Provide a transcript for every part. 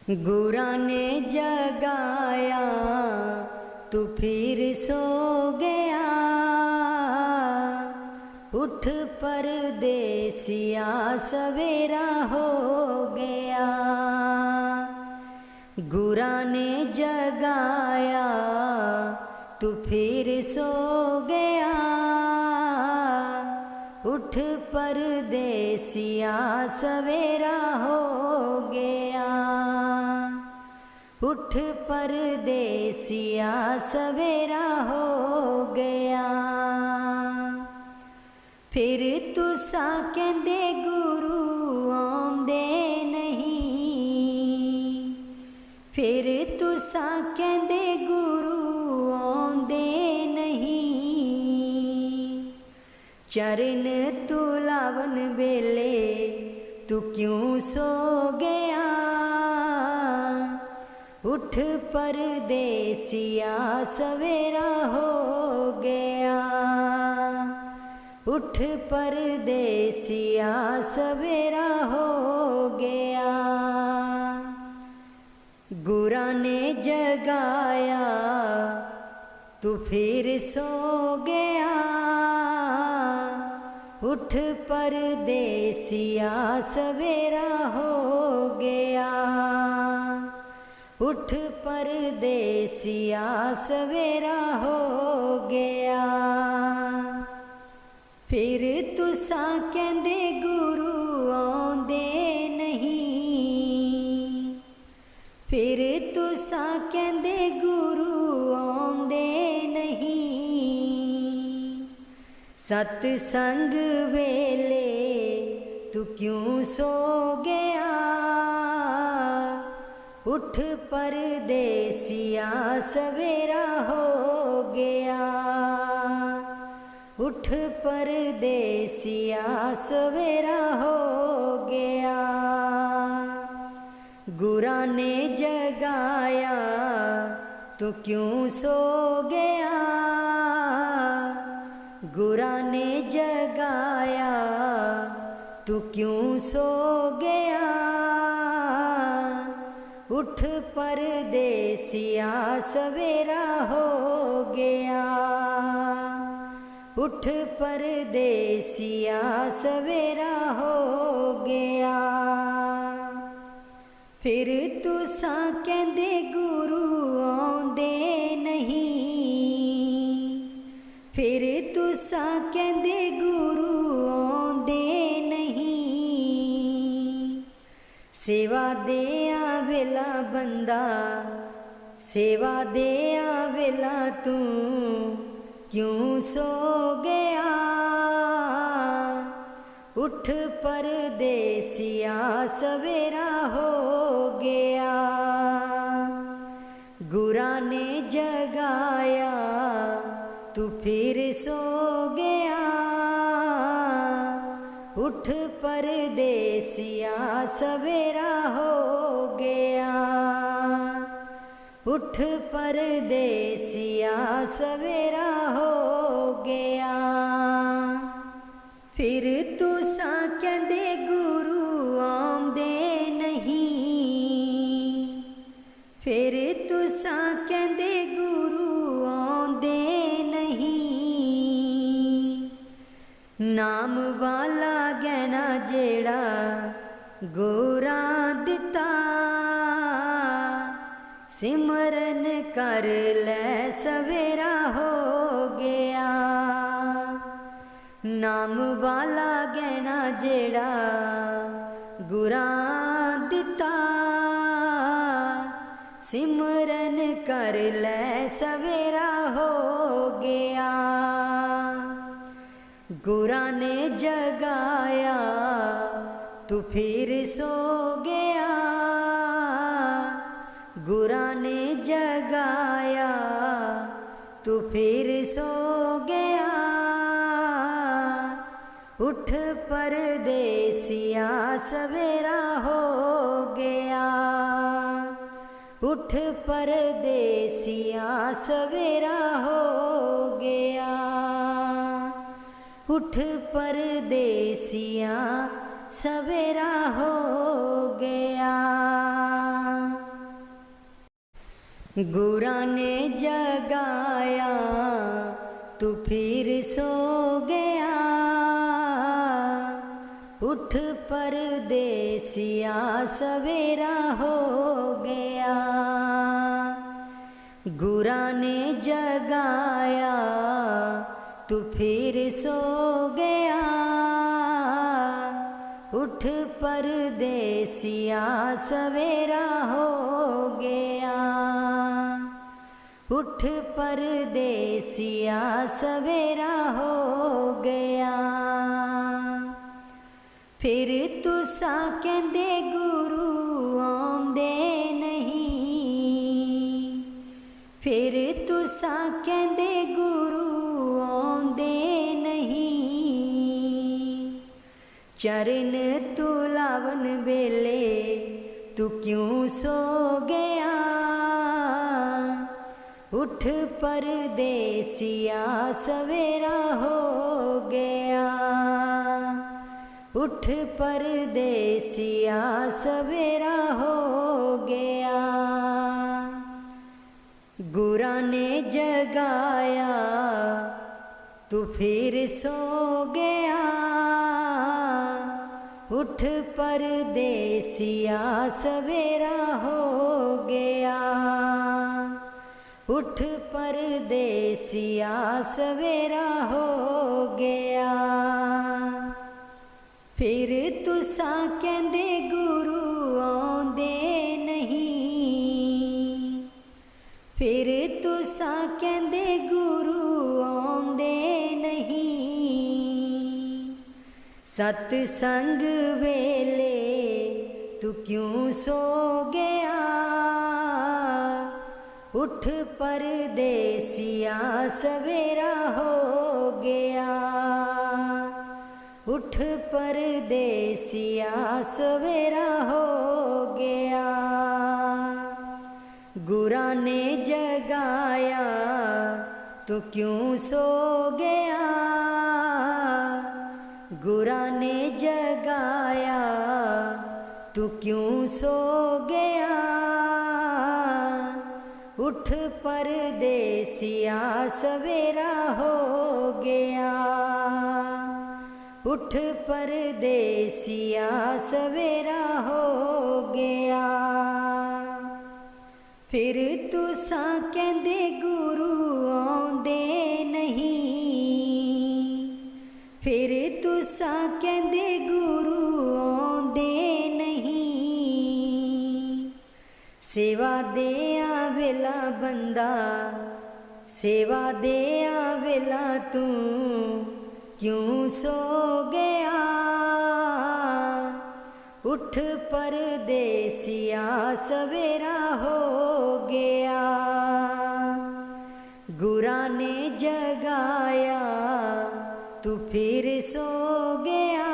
गुरा ने जगाया तू फिर सो गया, उठ परदेसिया सवेरा हो गया। गुरा ने जगाया तू फिर सो गया, उठ परदेसिया सवेरा हो गया। उठ परदेसिया सवेरा हो गया। फिर तुसा कहंदे गुरु आउंदे नहीं, फिर तुसा कहंदे गुरु आउंदे नहीं। चरण तुलावन बेले तू क्यों सो गया, उठ परदेसिया सवेरा हो गया। उठ परदेसिया सवेरा हो गया। गुरा ने जगाया तू फिर सो गया, उठ परदेसिया सवेरा हो गया। उठ परदेसिया सवेरा हो गया। फिर तुसा कहंदे गुरु आउंदे नहीं, फिर तुसा कहंदे गुरु आउंदे नहीं। सतसंग वेले तू क्यों सो गया, उठ परदेसिया सवेरा हो गया। उठ परदेसिया सवेरा हो गया। गुरा ने जगाया तो क्यों सो गया, गुरा ने जगाया तू क्यों सो गया। उठ परदेसिया सवेरा हो गया। उठ परदेसिया सवेरा हो गया। फिर तुसा कहंदे गुरु आउंदे नहीं, फिर तुसा कहंदे गुरु आउंदे नहीं। सेवा दे आवेला बंदा, सेवा दे आवेला तू क्यों सो गया। उठ परदेसिया सवेरा हो गया। गुरा ने जगाया तू फिर सो गया, उठ परदेसिया सवेरा हो गया। उठ परदेसिया सवेरा हो गया। फिर तुसा कहंदे गुरु आउंदे नहीं, फिर तुसा कहंदे गुरु आउंदे नहीं। नाम वाला गहना जेड़ा गोरा दिता, सिमरन कर ले सवेरा हो गया। नाम वाला गहना जेड़ा गुरा दिता, सिमरन कर ले सवेरा हो गया। गुरा ने जगाया तू फिर सो गया, गुरा ने जगाया तू फिर सो गया। उठ परदेसिया सवेरा हो गया। उठ परदेसिया सवेरा हो गया। उठ परदेसिया सवेरा हो गया। गुरा ने जगाया तू फिर सो गया, उठ परदेसिया सवेरा हो गया। गुरा ने जगाया तू फिर सो गया, उठ परदेसिया सवेरा हो गया। उठ परदेसिया सवेरा हो गया। फिर तुसा कहंदे गुरु आउंदे नहीं, फिर तुसा कहंदे गुरु आउंदे नहीं। चरण तुलावन बेले तू क्यों सो गया, उठ परदेसिया सवेरा हो गया। उठ परदेसिया सवेरा हो गया। गुरा ने जगाया तू फिर सो गया, उठ परदेसिया सवेरा हो गया। उठ परदेसिया सवेरा हो गया। फिर तुसा कहंदे गुरु आउंदे नहीं, फिर तुसा कहंदे गुरु आउंदे नहीं। सतसंग वेले तू क्यों सो गया, उठ परदेसिया सवेरा हो गया। उठ परदेसिया सवेरा हो गया। गुरा ने जगाया तू क्यों सो गया, गुरा ने जगाया तू क्यों सो गया। उठ परदेसिया सवेरा हो गया। उठ परदेसिया सवेरा हो गया। फिर तुसा कहंदे गुरु आउंदे नहीं, फिर तुसा कहंदे गुरु आउंदे नहीं। सेवा दे आवेला बंदा, सेवा दे आवेला तू क्यों सो गया, उठ परदेसिया सवेरा हो गया। गुरा ने जगाया तू फिर सो गया,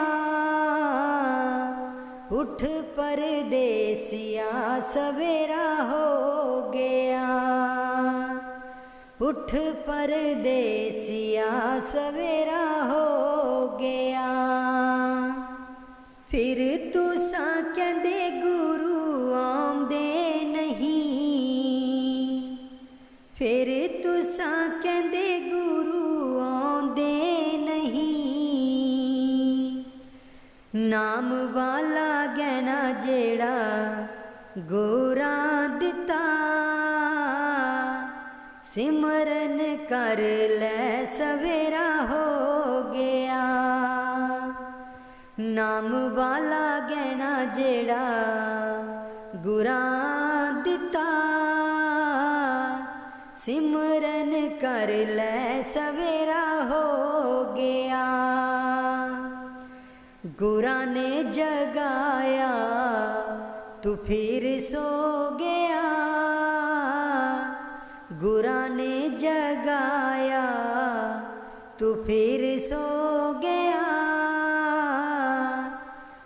उठ परदेसिया सवेरा हो गया। उठ परदेसिया सवेरा हो गया। फिर तुसा कहंदे गुरु आउंदे नहीं, फिर तुसा कहंदे गुरु आउंदे नहीं। नाम वाला गहना जेड़ा गोरा दिता, सिमरन कर ले सवेरा हो गया। नाम वाला गहना जेड़ा गुरा दिता, सिमरन कर ले सवेरा हो गया। गुरा ने जगाया तू फिर सो गया, गुरा ने जगाया तू फिर सो गया।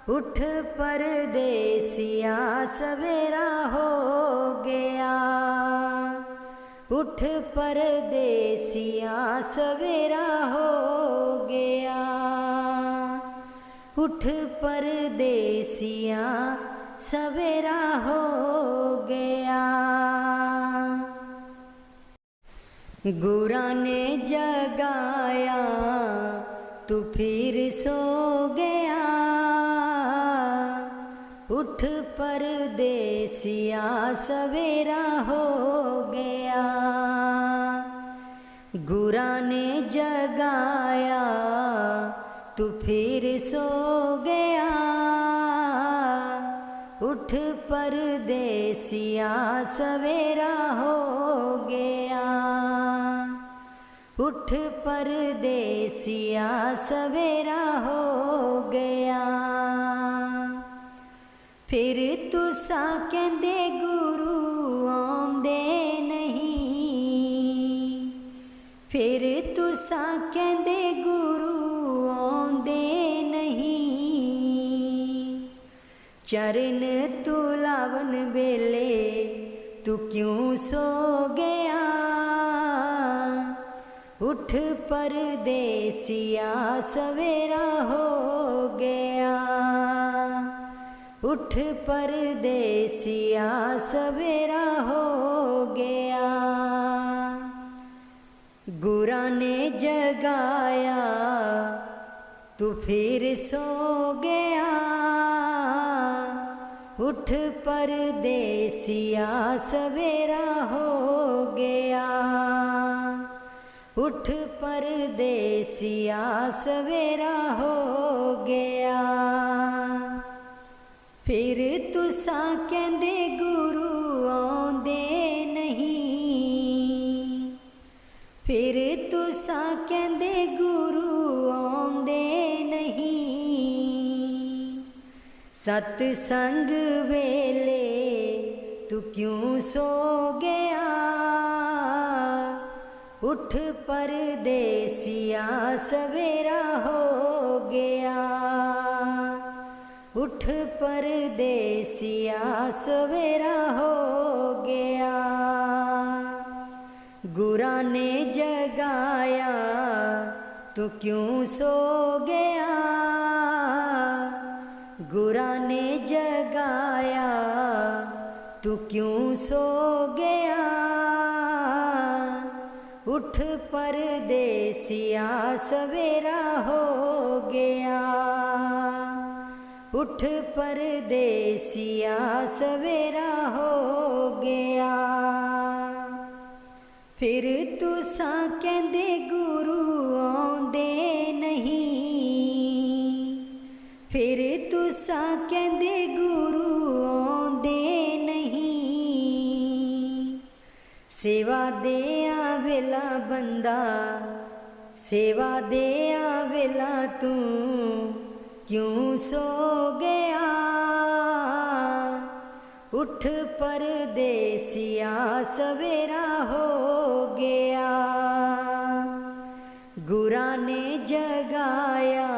उठ परदेसिया सवेरा हो गया, उठ परदेसिया सवेरा हो गया। उठ परदेसिया सवेरा हो गया। गुरा ने जगाया तू फिर सो गया, उठ परदेसिया सवेरा हो गया। गुरा ने जगाया तू फिर सो गया, उठ परदेसिया सवेरा हो गया। उठ परदेसिया सवेरा हो गया। फिर तुसा कहंदे गुरु आउंदे नहीं, फिर तुसा कहंदे गुरु आउंदे नहीं। चरण तुलावन बेले तू क्यों सो गया, उठ परदेसिया सवेरा हो गया। उठ परदेसिया सवेरा हो गया। गुरा ने जगाया तू फिर सो गया, उठ परदेसिया सवेरा हो गया। उठ परदेसिया सवेरा हो गया। फिर तुसा कहंदे गुरु आउंदे नहीं, फिर तुसा कहंदे गुरु आउंदे नहीं। सतसंग वेले तू क्यों सो गया, उठ परदेसिया सवेरा हो गया। उठ परदेसिया सवेरा हो गया। गुरा ने जगाया तू क्यों सो गया, गुरा ने जगाया तू क्यों सो गया। उठ परदेसिया सवेरा हो गया। उठ परदेसिया सवेरा हो गया। फिर तुसा कहंदे गुरु आउंदे नहीं, फिर तुसा कहंदे गुरु आउंदे नहीं। सेवा दे आवेला बंदा, सेवा दे आवेला तू क्यों सो गया, उठ परदेसिया सवेरा हो गया। गुरा ने जगाया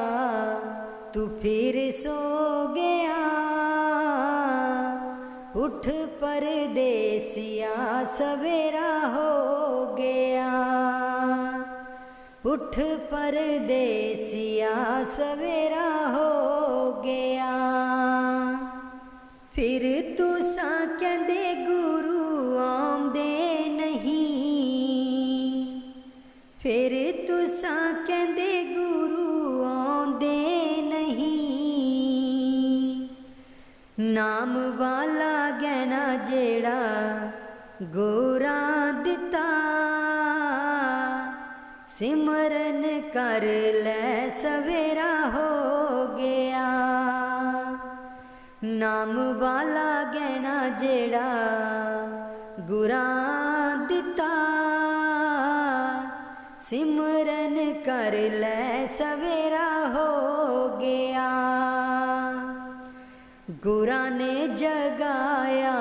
तू फिर सो गया, उठ परदेसिया सवेरा हो गया। उठ परदेसिया सवेरा हो गया। फिर तुसा कहंदे गुरु आउंदे नहीं, फिर तुसा कहंदे गुरु आउंदे नहीं। नाम वाला गहना जेड़ा गोरा दिता, सिमरन कर ले सवेरा हो गया। नाम वाला गहना जेड़ा गुरा दिता, सिमरन कर ले सवेरा हो गया। गुरा ने जगाया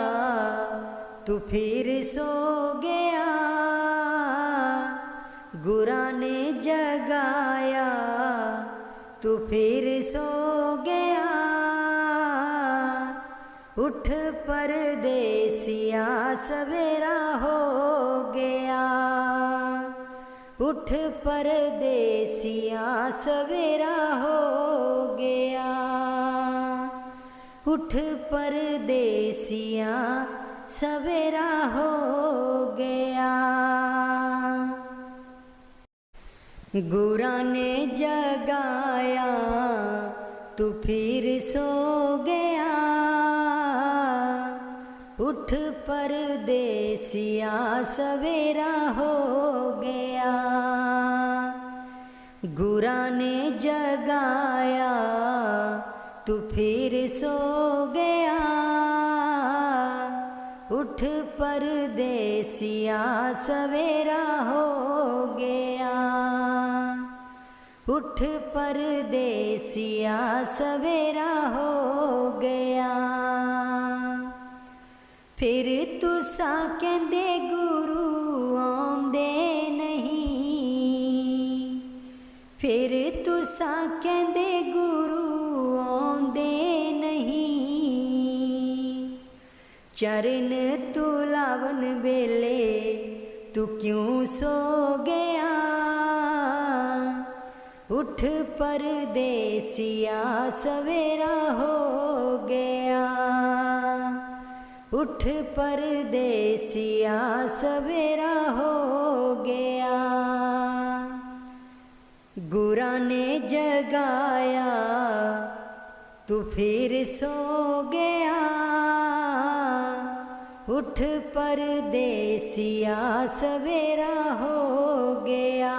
तू फिर सो गया, गुरा ने जगाया तू फिर सो गया। उठ परदेसिया सवेरा हो गया, उठ परदेसिया सवेरा हो गया। उठ परदेसिया सवेरा हो गया। गुरा ने जगाया तू फिर सो गया, उठ परदेसिया सवेरा हो गया। गुरा ने जगाया तू फिर सो गया, उठ परदेसिया सवेरा हो गया। उठ परदेसिया सवेरा हो गया। फिर तुसा कहंदे गुरु आंदे नहीं, फिर तुसा कहंदे गुरु आंदे नहीं। चरण तुलावन बेले तू क्यों सो गया, उठ परदेसिया सवेरा हो गया। उठ परदेसिया सवेरा हो गया। गुरा ने जगाया तू फिर सो गया, उठ परदेसिया सवेरा हो गया।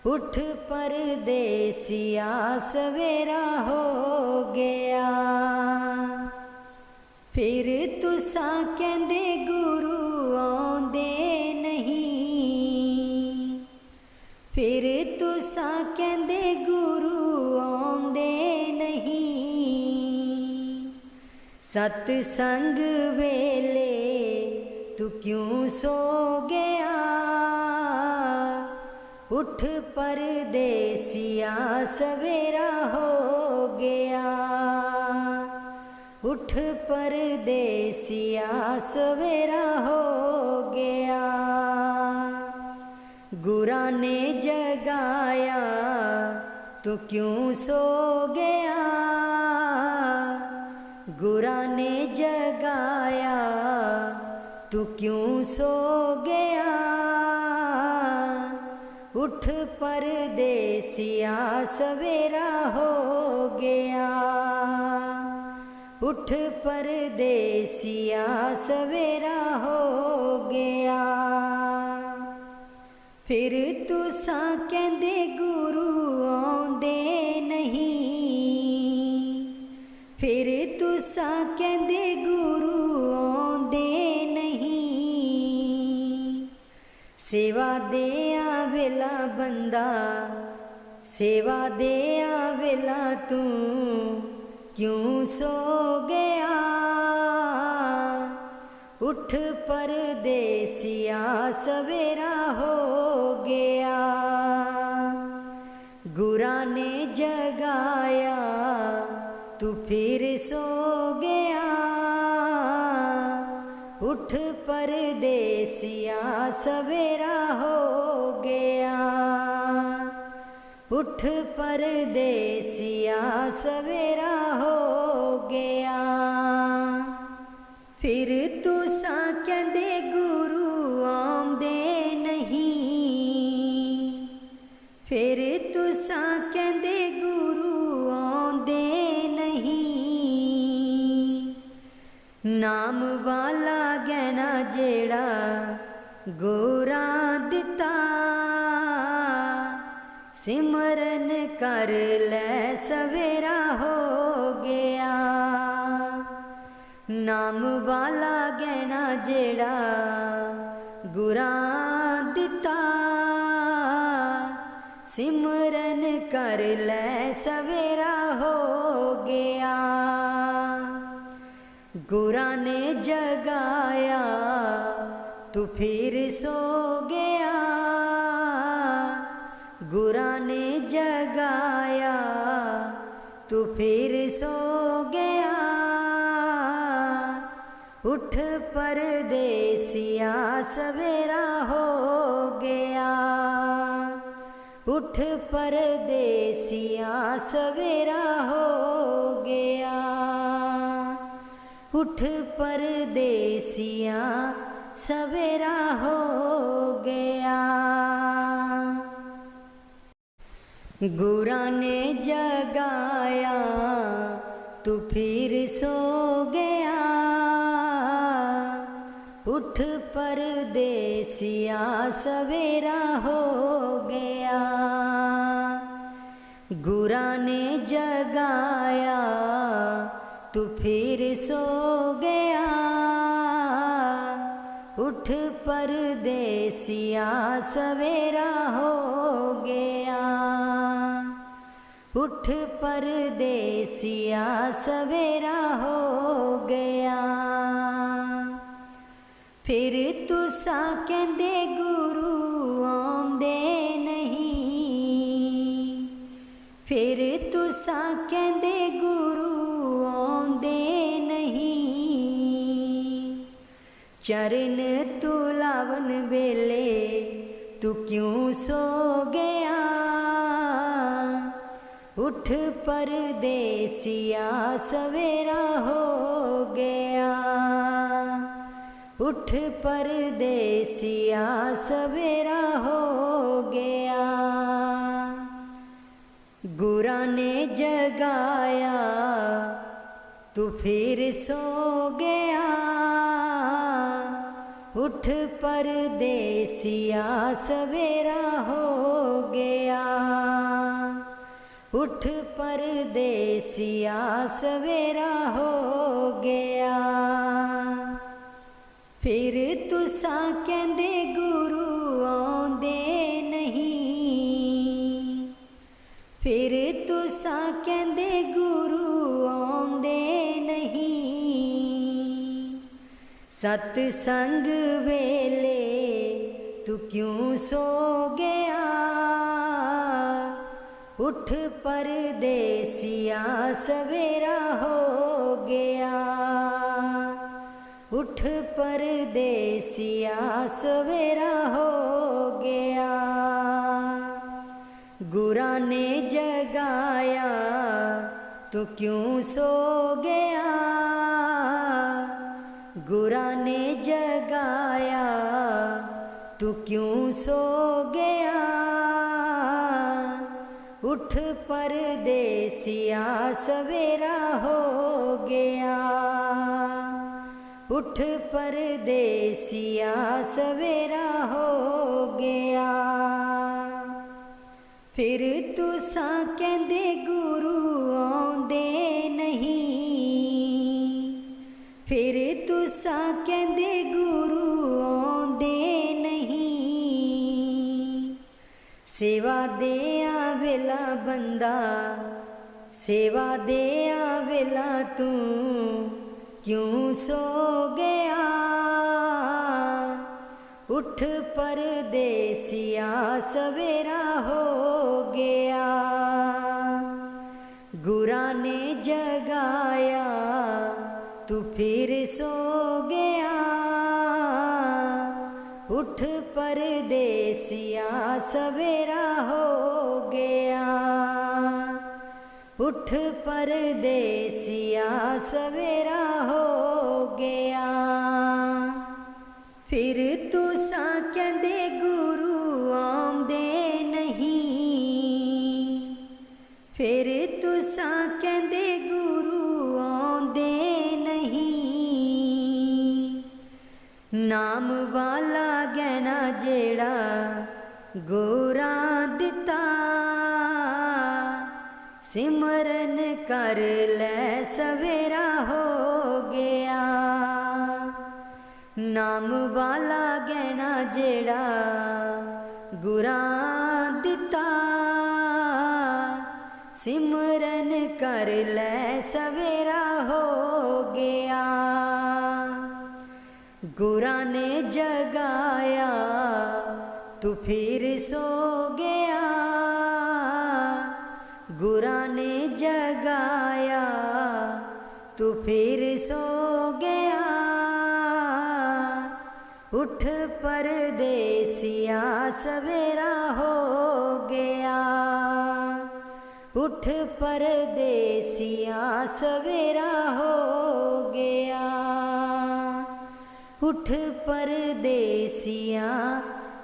उठ परदेसिया सवेरा हो गया। फिर तुसा कहंदे गुरु आंदे नहीं, फिर तुसा कहंदे गुरु आंदे नहीं। सतसंग वेले तू क्यों सो गया, उठ परदेसिया सवेरा हो गया। उठ परदेसिया सवेरा हो गया। गुरा ने जगाया तू क्यों सो गया, गुरा ने जगाया तू क्यों सो गया। उठ परदेसिया सवेरा हो गया। उठ परदेसिया सवेरा हो गया। फिर तुसा कहंदे गुरु आंदे नहीं, फिर तुसा कहंदे गुरु आंदे नहीं। सेवा दे आवेला बंदा, सेवा दे आवेला तू क्यों सो गया, उठ परदेसिया सवेरा हो गया। गुरा ने जगाया तू फिर सो गया, उठ परदेसिया सवेरा हो गया। उठ परदेसिया सवेरा हो गया। फिर तुसा कहंदे गुरु आंदे नहीं, फिर तुसा कहंदे गुरु आंदे नहीं। नाम वाला गहना जेड़ा गोरा दिता, सिमरन कर ले सवेरा हो गया। नाम वाला गहना जेड़ा गुरा दिता, सिमरन कर ले सवेरा हो गया। गुरा ने जगाया तू फिर सो गया, गुरा ने जगाया तू फिर सो गया। उठ परदेसिया सवेरा हो गया, उठ परदेसिया सवेरा हो गया। उठ परदेसिया सवेरा हो गया। गुरा ने जगाया तू फिर सो गया, उठ परदेसिया सवेरा हो गया। गुरा ने जगाया तू फिर सो गया, उठ परदेसिया सवेरा हो गया। उठ परदेसिया सवेरा हो गया। फिर तुसा कहंदे गुरु आंदे नहीं, फिर तुसा कहंदे गुरु आंदे नहीं। चरण तुलावन बेले तू क्यों सो गया, उठ परदेसिया सवेरा हो गया। उठ परदेसिया सवेरा हो गया। गुरा ने जगाया तू फिर सो गया, उठ परदेसिया सवेरा हो गया। उठ परदेसिया सवेरा हो गया। फिर तुसा कहंदे गुरु आंदे नहीं, फिर तुसा कहंदे गुरु आंदे नहीं। सतसंग वेले तू क्यों सो गया, उठ परदेसिया सवेरा हो गया। उठ परदेसिया सवेरा हो गया। गुरा ने जगाया तो क्यों सो गया, गुरा ने जगाया तो क्यों सो गया। उठ परदेसिया सवेरा हो गया। उठ परदेसिया सवेरा हो गया। फिर तुसा कहंदे गुरु आंदे नहीं, फिर तुसा कहंदे गुरु आंदे नहीं। सेवा दे आवेला बंदा, सेवा दे आवेला तू क्यों सो गया, उठ परदेसिया सवेरा हो गया। गुरा ने जगाया तू फिर सो गया, उठ परदेसिया सवेरा हो गया। उठ परदेसिया सवेरा हो गया। फिर तुसा कहंदे गुरु आंदे नहीं, फिर तुसा कहंदे गुरु आंदे नहीं। नाम वाला गहना जेड़ा गोरा दिता, सिमरन कर ले सवेरा हो गया। नाम वाला गहना जेड़ा गुरा दिता, सिमरन कर ले सवेरा हो गया। गुरा ने जगाया तू फिर सो गया, गुरा ने जगाया तू फिर सो गया। उठ परदेसिया सवेरा हो गया, उठ परदेसिया सवेरा हो गया। उठ परदेसिया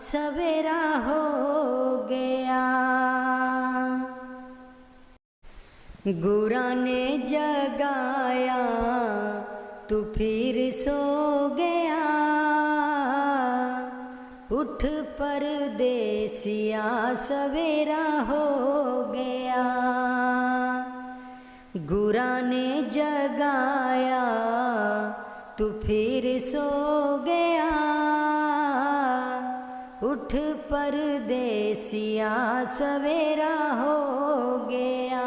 सवेरा हो गया। गुरा ने जगाया तू फिर सो गया, उठ परदेसिया सवेरा हो गया। गुरा ने जगाया तू फिर सो गया, उठ परदेसिया सवेरा हो गया।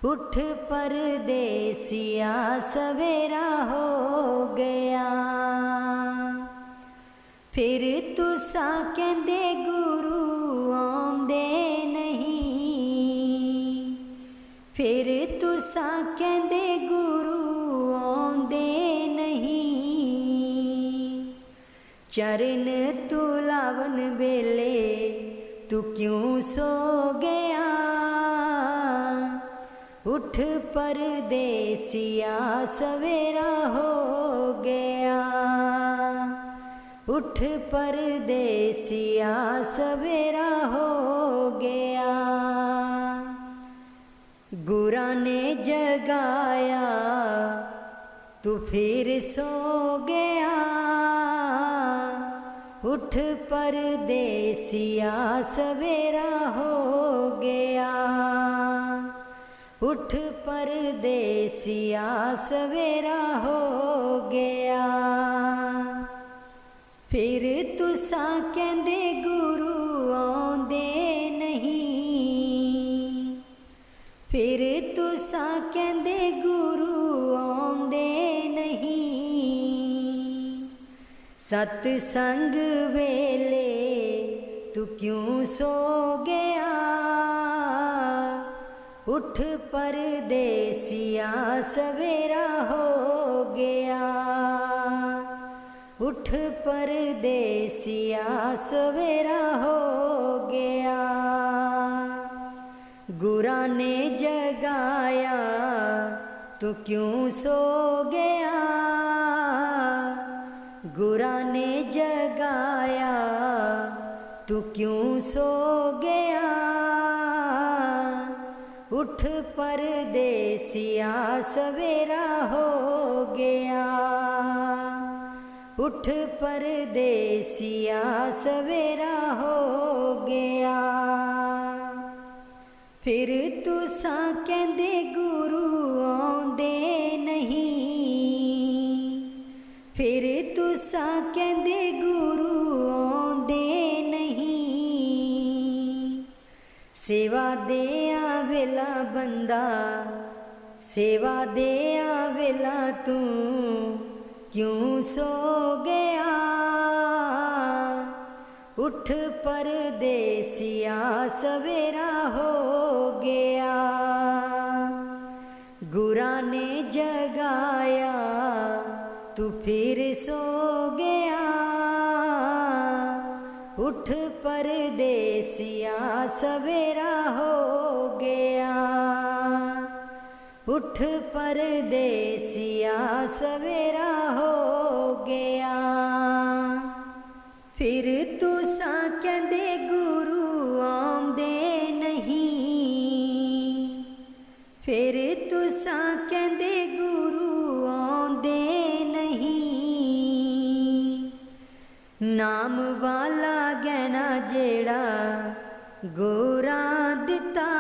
उठ परदेसिया सवेरा हो गया। फिर तुसा कहंदे गुरु आउंदे नहीं, फिर तुसा कहंदे गुरु आउंदे नहीं। चरण तुलावन बेले तू क्यों सो गया, उठ परदेसिया सवेरा हो गया। उठ परदेसिया सवेरा हो गया। गुरा ने जगाया तू फिर सो गया, उठ परदेसिया सवेरा हो गया। उठ परदेसिया सवेरा हो गया। फिर तुसा कहंदे गुरु आउंदे नहीं, फिर तुसा कहंदे गुरु आउंदे नहीं। सतसंग वेले तू क्यों सो गया, उठ परदेसिया सवेरा हो गया। उठ परदेसिया सवेरा हो गया। गुरा ने जगाया तू क्यों सो गया, गुरा ने जगाया तू क्यों सो गया। उठ परदेसिया सवेरा हो गया। उठ परदेसिया सवेरा हो गया। फिर तुसा कहंदे गुरु आउंदे नहीं, फिर तुसा कहंदे गुरु आउंदे नहीं। सेवा दे आवेला बंदा, सेवा दे आवेला तू क्यों सो गया, उठ परदेसिया सवेरा हो गया। गुरा ने जगाया तू फिर सो गया, उठ परदेसिया सवेरा हो गया। उठ परदेसिया सवेरा हो गया। फिर तुसा कहंदे गुरु आउंदे नहीं, फिर तुसा कहंदे गुरु आउंदे नहीं। नाम वाला गहना जेड़ा गोरा दिता,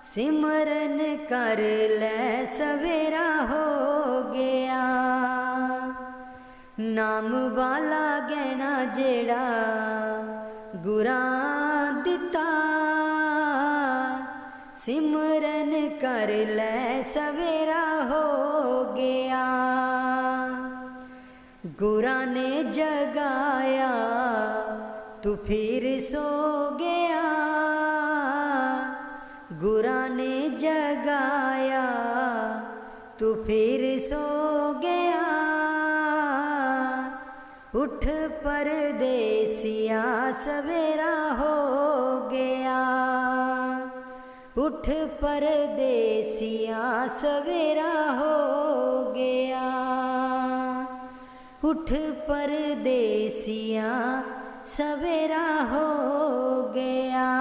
सिमरन कर ले सवेरा हो गया। नाम वाला गहना जेड़ा गुरा दिता, सिमरन कर ले सवेरा हो गया। गुरा ने जगाया तू फिर सो गया, गुरा ने जगाया तू फिर सो गया। उठ परदेसिया सवेरा हो गया, उठ परदेसिया सवेरा हो गया। उठ परदेसिया सवेरा हो गया।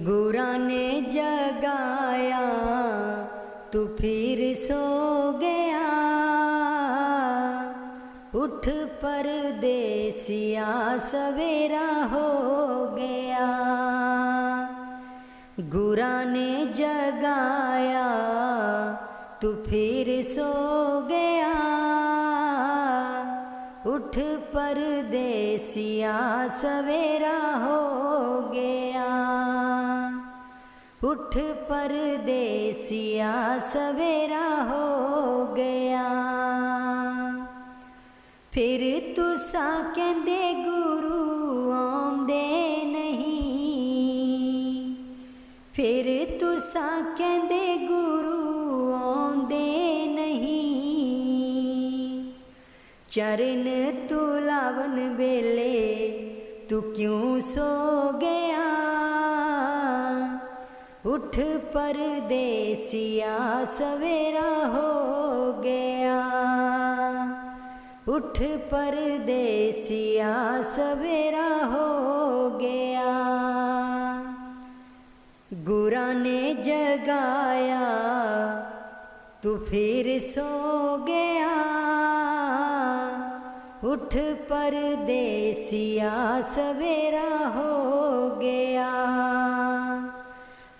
गुरा ने जगाया तू फिर सो गया, उठ परदेसिया सवेरा हो गया। गुरा ने जगाया तू फिर सो गया, उठ परदेसिया सवेरा हो गया। उठ परदेसिया सवेरा हो गया। फिर तुसा कहंदे गुरु आउंदे नहीं, फिर तुसा कहंदे गुरु आउंदे नहीं। चरण तुलावन बेले तू क्यों सो गया, उठ परदेसिया सवेरा हो गया। उठ परदेसिया सवेरा हो गया। गुरा ने जगाया तू फिर सो गया, उठ परदेसिया सवेरा हो गया।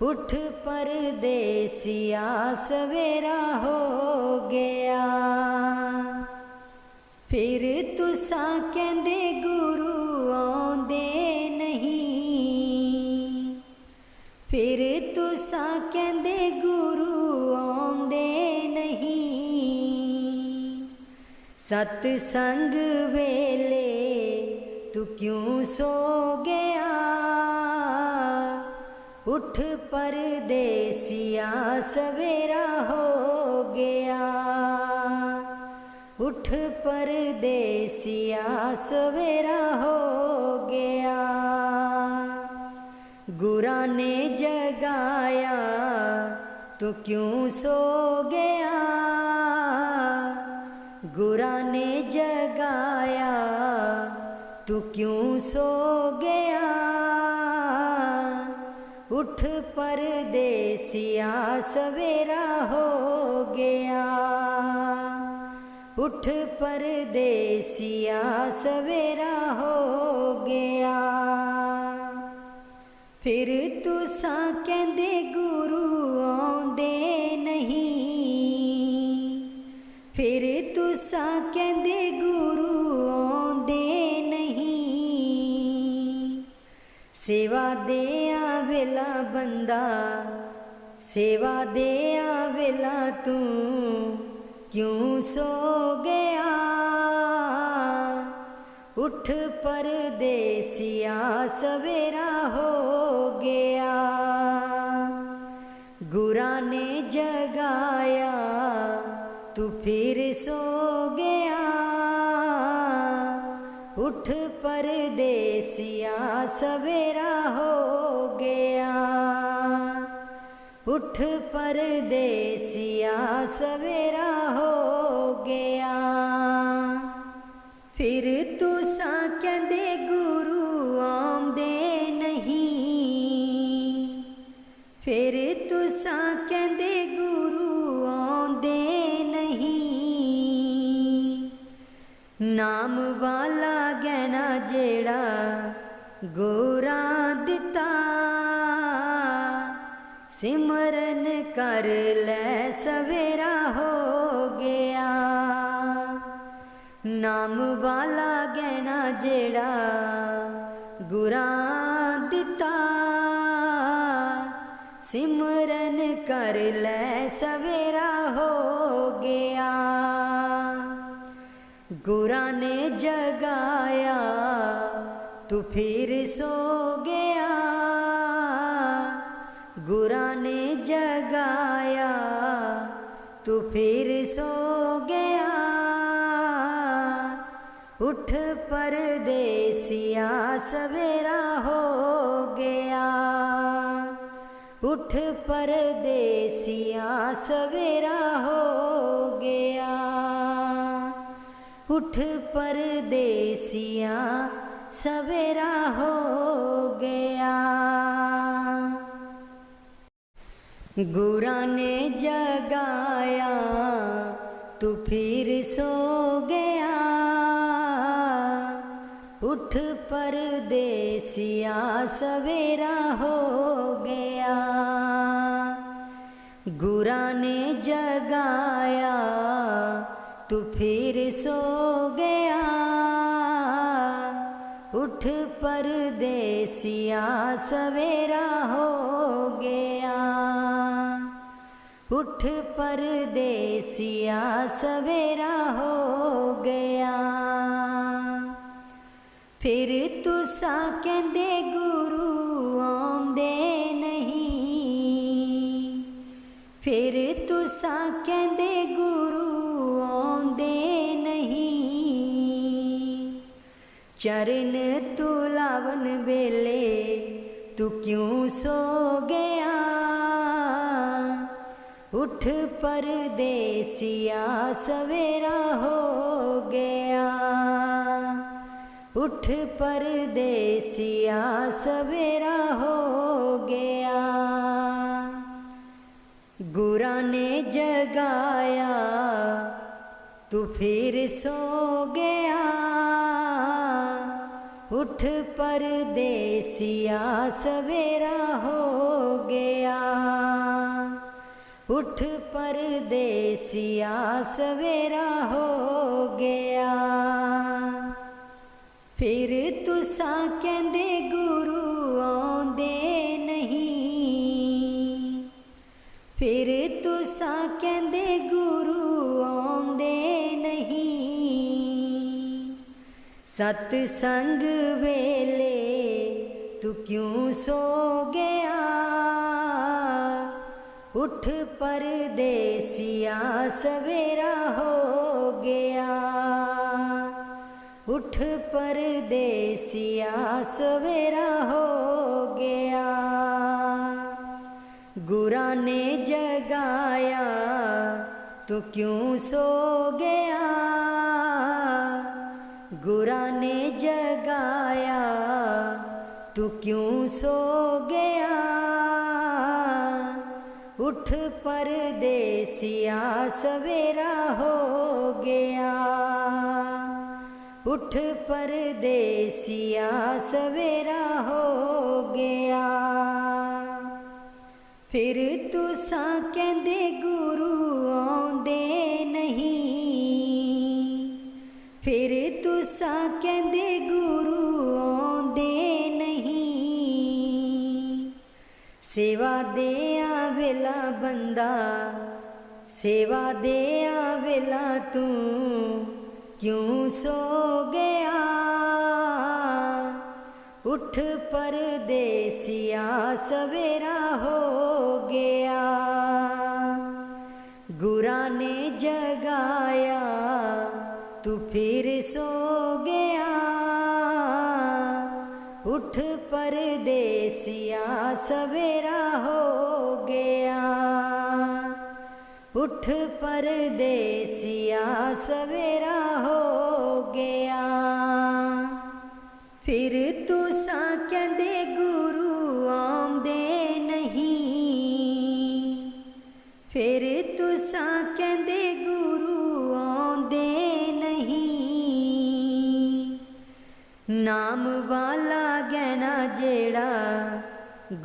उठ परदेसिया सवेरा हो गया। फिर तुसा कहंदे गुरु आउंदे नहीं, फिर तुसा कहंदे गुरु आउंदे नहीं। सतसंग वेले तू क्यों सो गया, उठ परदेसिया सवेरा हो गया। उठ परदेसिया सवेरा हो गया। गुरा ने जगाया तो क्यों सो गया, गुरा ने जगाया तू क्यों सो गया। उठ परदेसिया सवेरा हो गया। उठ परदेसिया सवेरा हो गया। फिर तुसा कहंदे गुरु आउंदे नहीं, फिर तुसा कहंदे गुरु आउंदे नहीं। सेवा दे आवेला बंदा, सेवा दे आवेला तू क्यों सो गया। उठ परदेसिया सवेरा हो गया। गुरा ने जगाया तू फिर सो गया। उठ परदेसिया सवेरा हो गया। उठ परदेसिया सवेरा हो गया। फिर तुसा कहंदे गुरु आउंदे नहीं, फिर तुसा कहंदे गुरु आउंदे नहीं। नाम वाला गहना जेड़ा गोरा दिता, सिमरन कर ले सवेरा हो गया। नाम वाला गहना जेड़ा गुरा दिता, सिमरन कर ले सवेरा हो गया। गुरा ने जगाया तू फिर सो गया। गुरा ने जगाया तू फिर सो गया। उठ परदेसिया सवेरा हो गया। उठ परदेसिया सवेरा हो गया। उठ परदेसिया सवेरा हो गया। गुरा ने जगाया तू फिर सो गया। उठ परदेसिया सवेरा हो गया। गुरा ने जगाया तू फिर सो गया। उठ परदेसिया सवेरा हो गया। उठ परदेसिया सवेरा हो गया। फिर तुसा कहंदे गुरु आउंदे नहीं। फिर तुसा कहंदे गुरु आउंदे नहीं। चरण तुलावन वेले तू क्यों सो गया। उठ परदेसिया सवेरा हो गया। उठ परदेसिया सवेरा हो गया। गुरा ने जगाया तू फिर सो गया। उठ परदेसिया सवेरा हो गया। उठ परदेसिया सवेरा हो गया। फिर तुसा कहंदे गुरु आउंदे नहीं। फिर तुसा कहंदे गुरु आउंदे नहीं। सतसंग वेले तू क्यों सो गया। उठ परदेसिया सवेरा हो गया। उठ परदेसिया सवेरा हो गया। गुरा ने जगाया तू क्यों सो गया। गुरा ने जगाया तू क्यों सो गया। उठ परदेसिया सवेरा हो गया। उठ परदेसिया सवेरा हो गया। फिर तुसा कहंदे गुरु आउंदे नहीं। फिर तुसा कहंदे गुरु आउंदे नहीं। सेवा दे आवेला बंदा सेवा दे आवेला तू क्यों सो गया। उठ परदेसिया सवेरा हो गया। गुरा ने जगाया तू फिर सो गया। उठ परदेसिया सवेरा हो गया। उठ परदेसिया सवेरा हो गया। फिर तुसा कहंदे गुरु आउंदे नहीं। फिर तुसा कहंदे गुरु आउंदे नहीं। नाम वाला गहना जेड़ा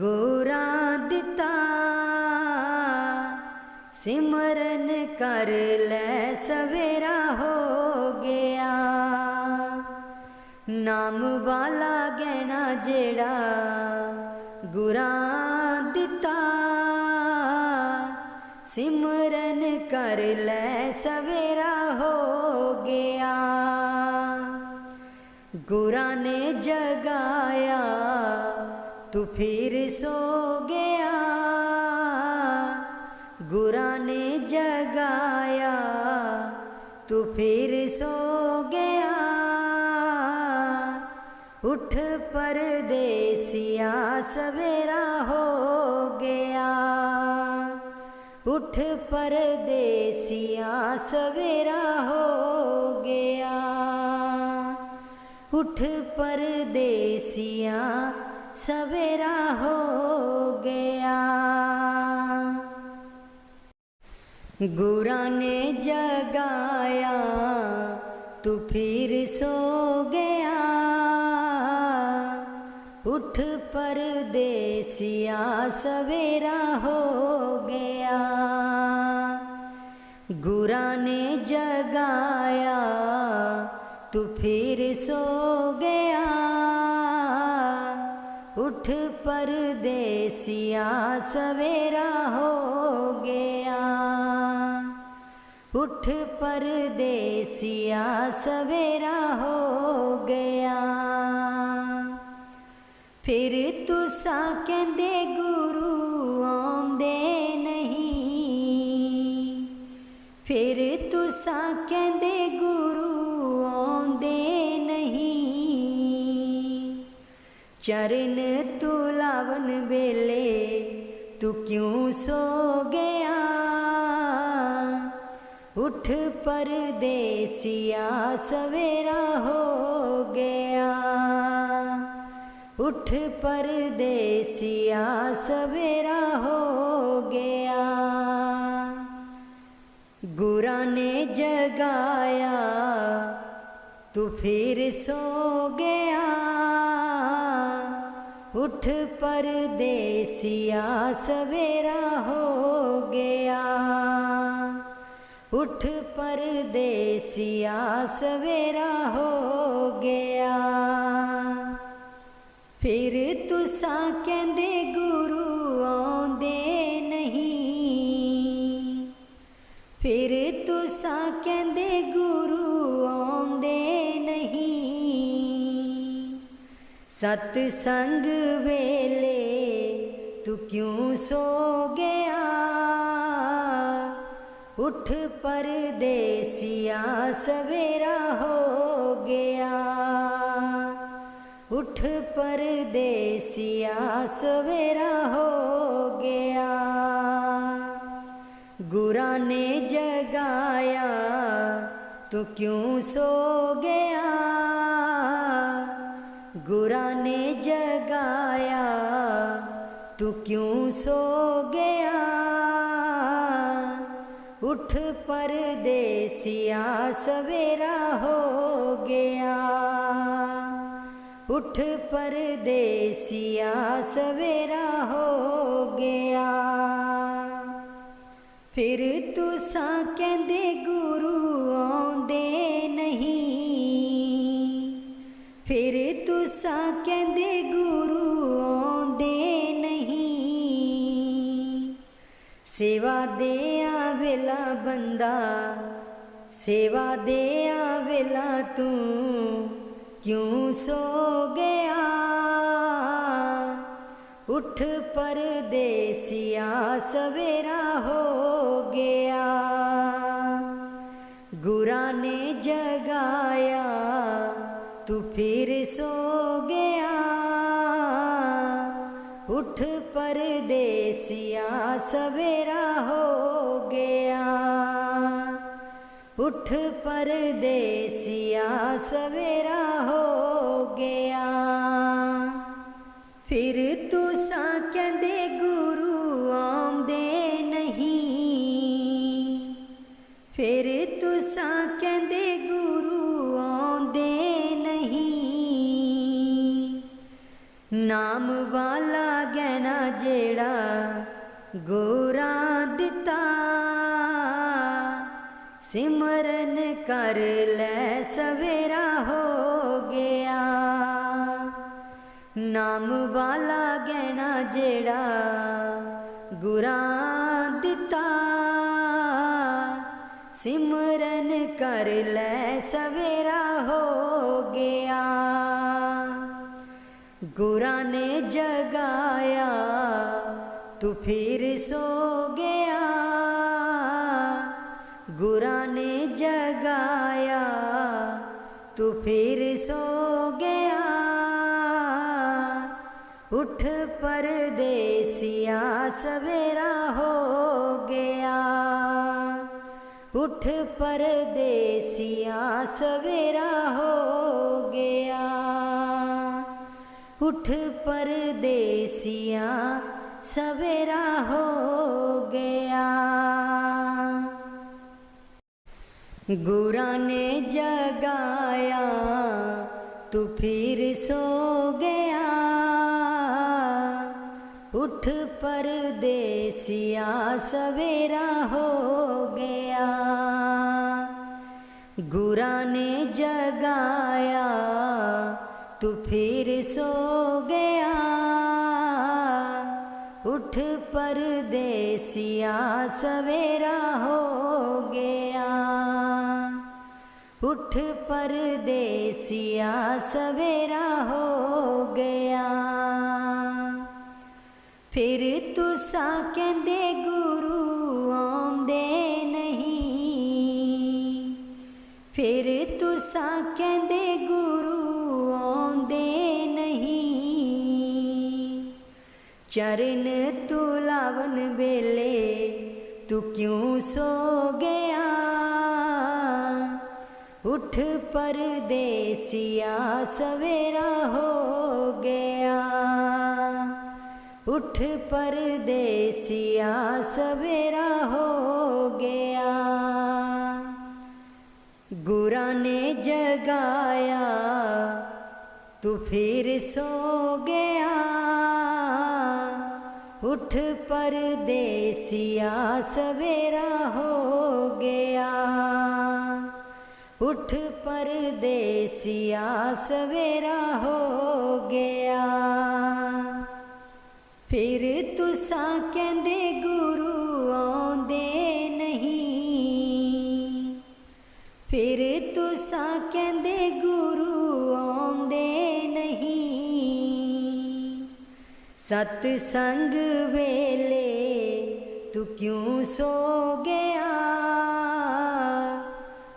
गोरा दिता। सिमरन कर ले सवेरा हो गया। नाम वाला गहना जेड़ा गुरा दिता। सिमरन कर ले सवेरा हो गया। गुरा ने जगाया तू फिर सो गया। गुरा ने जगाया तू फिर सो गया। उठ परदेसिया सवेरा हो गया। उठ उठ परदेसिया सवेरा हो गया, उठ परदेसिया सवेरा हो गया। गुरा ने जगाया तू फिर सो गया, उठ परदेसिया सवेरा हो गया। गुरा ने जगाया तू फिर सो गया, उठ परदेसिया सवेरा हो गया, उठ परदेसिया सवेरा हो गया। फिर तुसा कहंदे गुरु आंदे नहीं, फिर तुसा कहंदे गुरु आंदे नहीं, चरण तुलावन बेले तू क्यों सो गया, उठ परदेसिया सवेरा हो गया, उठ परदेसिया सवेरा हो गया। गुरा ने जगाया तू फिर सो गया, उठ परदेसिया सवेरा हो गया, उठ परदेसिया सवेरा हो गया। फिर तुसा कहंदे गुरु आंदे नहीं, फिर तुसा कहंदे गुरु आंदे नहीं, सतसंग वेले तू क्यों सो गया, उठ परदेसिया सवेरा हो गया, उठ परदेसिया सवेरा हो गया। गुरा ने जगाया तू क्यों सो गया, गुरा ने जगाया तू क्यों सो गया, उठ परदेसिया सवेरा हो गया, उठ परदेसिया सवेरा हो गया। फिर तुसा कहंदे गुरु आंदे नहीं, फिर तुसा कहंदे गुरु आंदे नहीं, सेवा दे आवेला बंदा, सेवा दे आवेला तू क्यों सो गया, उठ परदेसिया सवेरा हो गया। गुरा ने जगाया तू फिर सो गया, उठ परदेसिया सवेरा हो गया, उठ परदेसिया सवेरा हो गया। फिर तुसा कहंदे गुरु आंदे नहीं, फिर तुसा कहंदे गुरु आंदे नहीं, नाम वाला गहना जेड़ा गोरा दिता, सिमरन कर ले सवेरा हो गया। नाम वाला गहना जेड़ा गुरा दिता, सिमरन कर ले सवेरा हो गया। गुरा ने जगाया तू फिर सो गया, गुरा ने जगाया तू फिर सो गया, उठ परदेसिया सवेरा हो गया। उठ परदेसिया सवेरा हो गया, उठ परदेसिया सवेरा हो गया। गुरा ने जगाया तू फिर सो गया, उठ परदेसिया सवेरा हो गया। गुरा ने जगाया तू फिर सो गया, उठ परदेसिया सवेरा हो गया, उठ परदेसिया सवेरा हो गया। फिर तुसा कहंदे गुरु आंदे नहीं, फिर तुसा कहंदे गुरु आंदे नहीं, चरण तुलावन बेले तू क्यों सो गया, उठ परदेसिया सवेरा हो गया, उठ परदेसिया सवेरा हो गया। गुरा ने जगाया तू फिर सो गया, उठ परदेसिया सवेरा हो गया, उठ परदेसिया सवेरा हो गया। फिर तुसा कहंदे गुरु आंदे नहीं, फिर तुसा कहंदे गुरु आंदे नहीं, सतसंग वेले तू क्यों सो गया,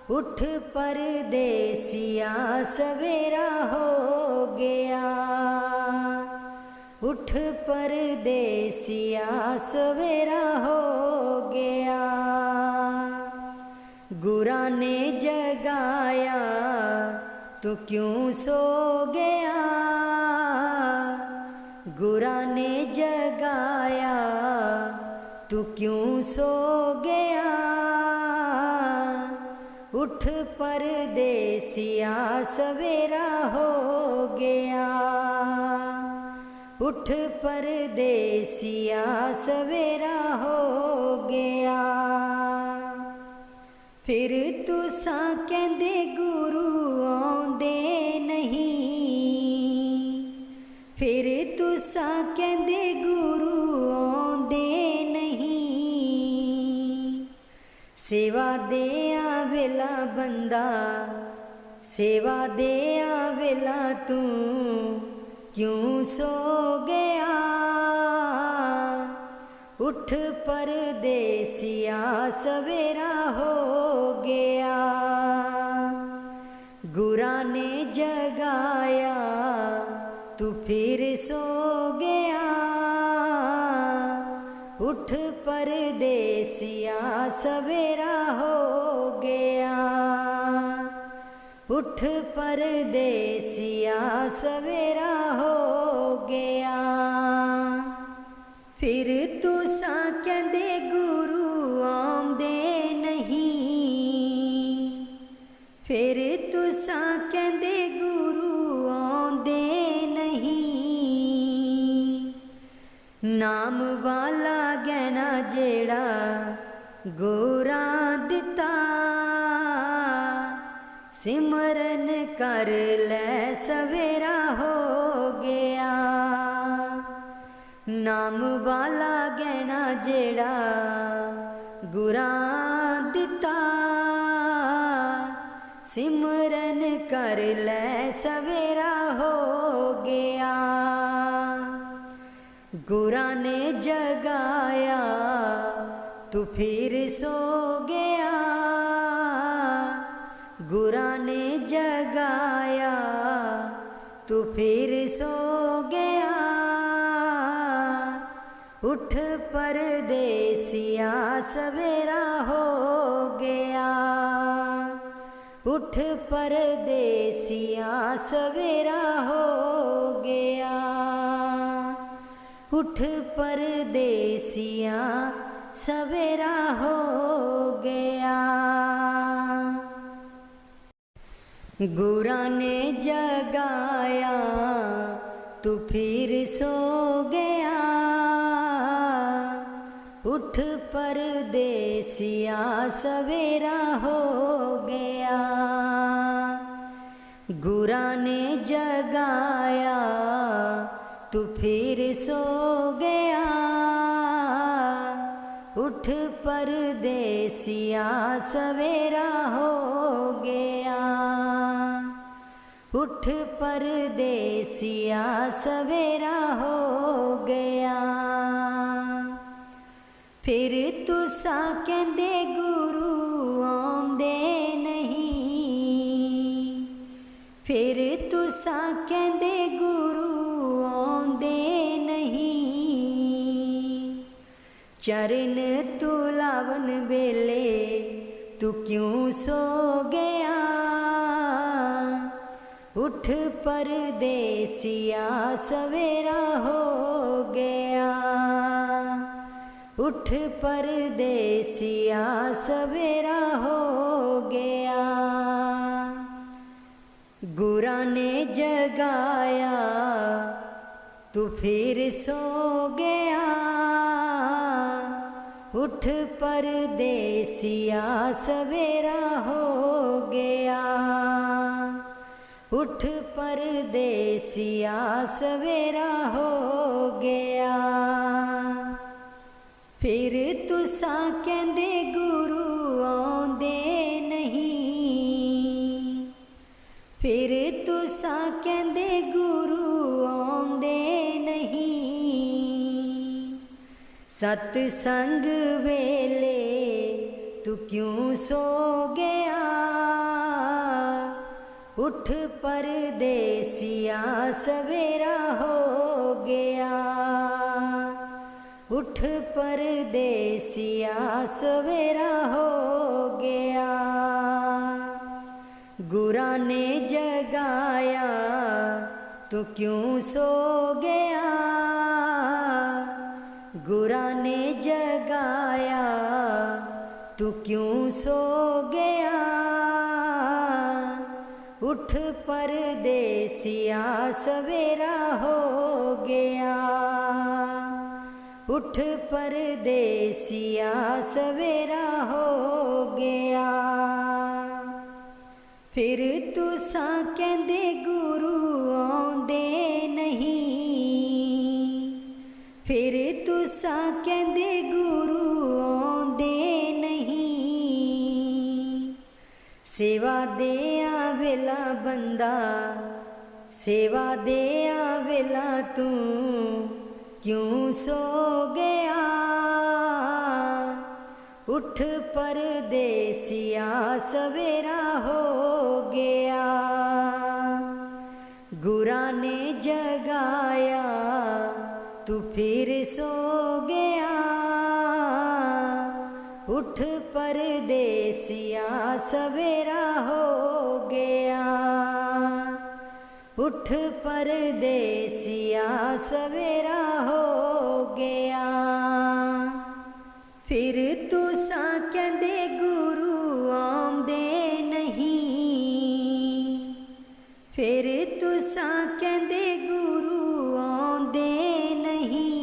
उठ परदेसिया सवेरा हो गया, उठ परदेसिया सवेरा हो गया। गुरा ने जगाया तू क्यों सो गया, गुरा ने जगाया तू क्यों सो गया, उठ परदेसिया सवेरा हो गया, उठ परदेसिया सवेरा हो गया। फिर तुसा कहंदे गुरु आंदे नहीं, फिर तुसा कहंदे गुरु आंदे नहीं, सेवा दे आवेला बंदा, सेवा दे आवेला तू क्यों सो गया, उठ परदेसिया सवेरा हो गया। गुरा ने जगाया तू फिर सो गया, उठ परदेसिया सवेरा हो गया, उठ परदेसिया सवेरा हो गया। फिर तुसा कहंदे गुरु आंदे नहीं, फिर तुसा कहंदे गुरु आंदे नहीं, नाम वाला गहना जेड़ा गोरा दिता, सिमरन कर ले सवेरा हो गया। नाम वाला गहना जेड़ा गुरा दिता, सिमरन कर ले सवेरा हो गया। गुरा ने जगाया तू फिर सो गया, गुरा ने जगाया तू फिर सो गया, उठ परदेसिया सवेरा हो गया, उठ परदेसिया सवेरा हो गया, उठ परदेसिया सवेरा हो गया। गुरा ने जगाया तू फिर सो गया, उठ परदेसिया सवेरा हो गया। गुरा ने जगाया तू फिर सो गया, उठ परदेसिया सवेरा हो गया, उठ परदेसिया सवेरा हो गया। फिर तुसा कहंदे गुरु आंदे नहीं, फिर तुसा कहंदे गुरु आंदे नहीं, चरण तुलावन बेले तू क्यों सो गया, उठ परदेसिया सवेरा हो गया, उठ परदेसिया सवेरा हो गया। गुरा ने जगाया तू फिर सो गया, उठ परदेसिया सवेरा हो गया, उठ परदेसिया सवेरा हो गया। फिर तुसा कहंदे गुरु आंदे नहीं, फिर तुसा कहंदे गुरु आंदे नहीं, सतसंग वेले तू क्यों सो गया, उठ परदेसिया सवेरा हो गया, उठ परदेसिया सवेरा हो गया। गुरा ने जगाया तू क्यों सो गया, गुरा ने जगाया तू क्यों सो गया, उठ परदेसिया सवेरा हो गया, उठ परदेसिया सवेरा हो गया। फिर तुसा कहंदे गुरु आंदे नहीं, फिर तुसा कहंदे गुरु आंदे नहीं, सेवा दे आवेला बंदा, सेवा दे आवेला तू क्यों सो गया, उठ परदेसिया सवेरा हो गया। गुरा ने जगाया तू फिर सो गया, उठ परदेसिया सवेरा हो गया, उठ परदेसिया सवेरा हो गया। फिर तुसा कहंदे गुरु आंदे नहीं, फिर तुसा कहंदे गुरु आंदे नहीं,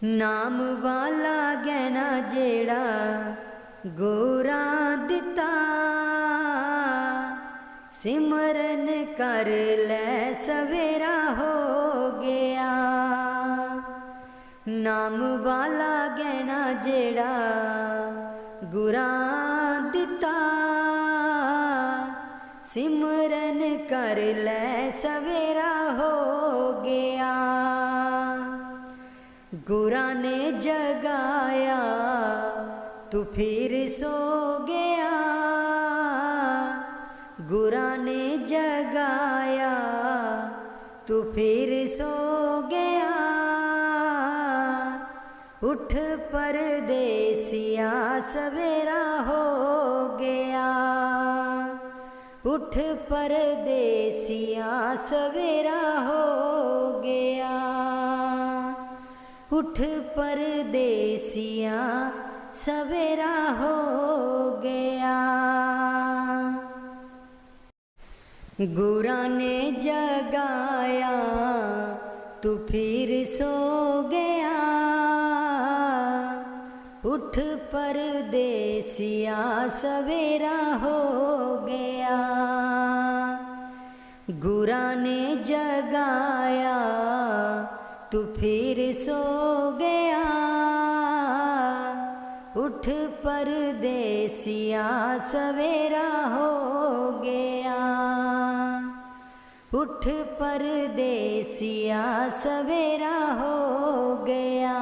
नाम वाला गहना जेड़ा गोरा दिता, सिमरन कर ले सवेरा हो गया। नाम वाला गहना जेड़ा गुरा दिता, सिमरन कर ले सवेरा हो गया। गुरा ने जगाया तू फिर सो गया, गुरा ने जगाया तू फिर सो गया, उठ परदेसिया सवेरा हो गया, उठ परदेसिया सवेरा हो गया, उठ परदेसिया सवेरा हो गया। गुरा ने जगाया तू फिर सो गया, उठ परदेसिया सवेरा हो गया। गुरा ने जगाया तू फिर सो गया, उठ परदेसिया सवेरा हो गया, उठ परदेसिया सवेरा हो गया।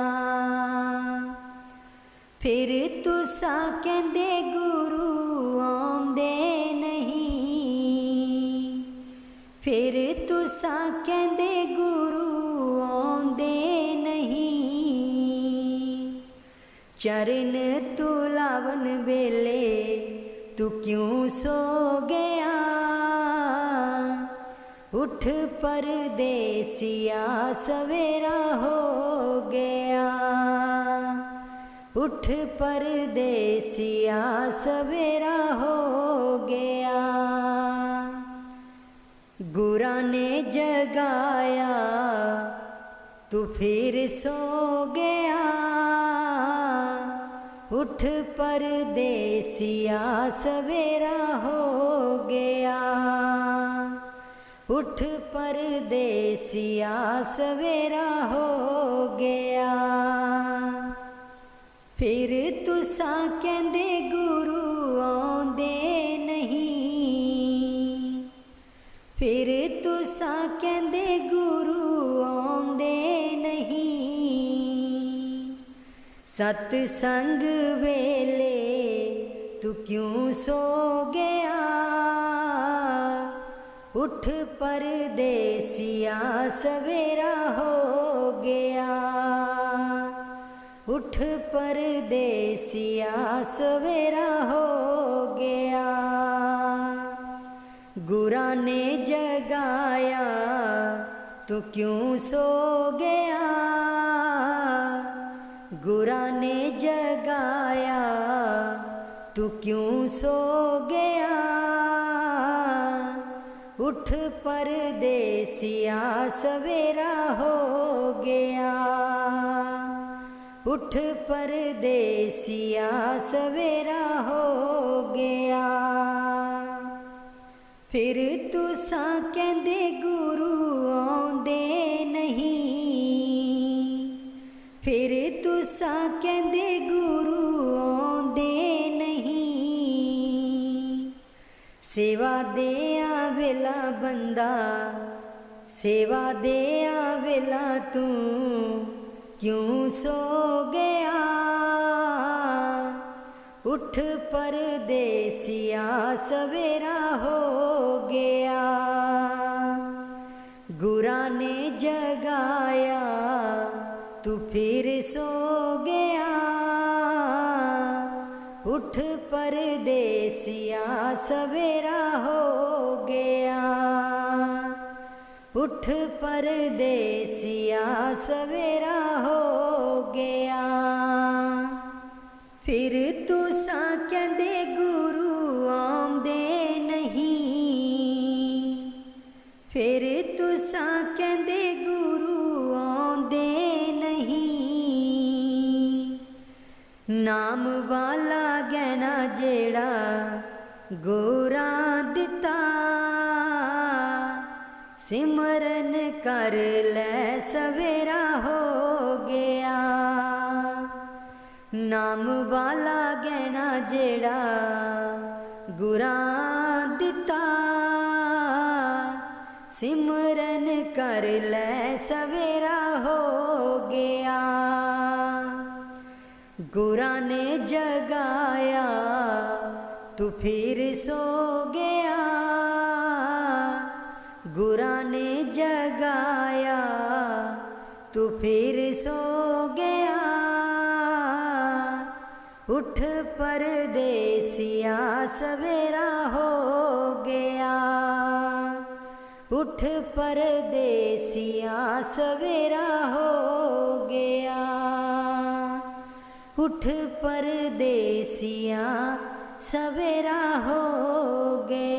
फिर तुसा कहंदे गुरु आउंदे नहीं, फिर तुसा कहंदे गुरु आउंदे नहीं, चरण तुलावन वेले तू क्यों सो गया, उठ परदेसिया सवेरा हो गया, उठ परदेसिया सवेरा हो गया। गुरा ने जगाया तू फिर सो गया, उठ परदेसिया सवेरा हो गया, उठ परदेसिया सवेरा हो गया। फिर तुसा कहंदे गुरु आउंदे नहीं, फिर तुसा कहंदे गुरु आउंदे नहीं, सतसंग वेले तू क्यों सो गया, उठ परदेसिया सवेरा हो गया, उठ परदेसिया सवेरा हो गया। गुरा ने जगाया तू क्यों सो गया, गुरा ने जगाया तू क्यों सो गया, उठ परदेसिया सवेरा हो गया, उठ परदेसिया सवेरा हो गया। फिर तुसा कहंदे गुरु आउंदे नहीं, फिर तुसा कहंदे गुरु आउंदे नहीं, सेवा दे आवेला बंदा, सेवा दे आवेला तू क्यों सो गया, उठ परदेसिया सवेरा हो गया। गुरा ने जगाया तू फिर सो गया, उठ परदेसिया सवेरा हो गया, उठ परदेसिया सवेरा हो गया। फिर तुसा कहंदे गुरु आउंदे नहीं, फिर तुसा कहंदे गुरु आउंदे नहीं, नाम वाला गहना जेड़ा गोरा दिता, सिमरन कर ले सवेरा हो गया। नाम वाला गहना जेड़ा गुरा दिता, सिमरन कर ले सवेरा हो गया। गुरा ने जगाया तू फिर सो गया, गुरा ने जगाया तू फिर सो गया, उठ परदेसिया सवेरा हो गया, उठ परदेसिया सवेरा हो गया, उठ परदेसिया सवेरा हो गया।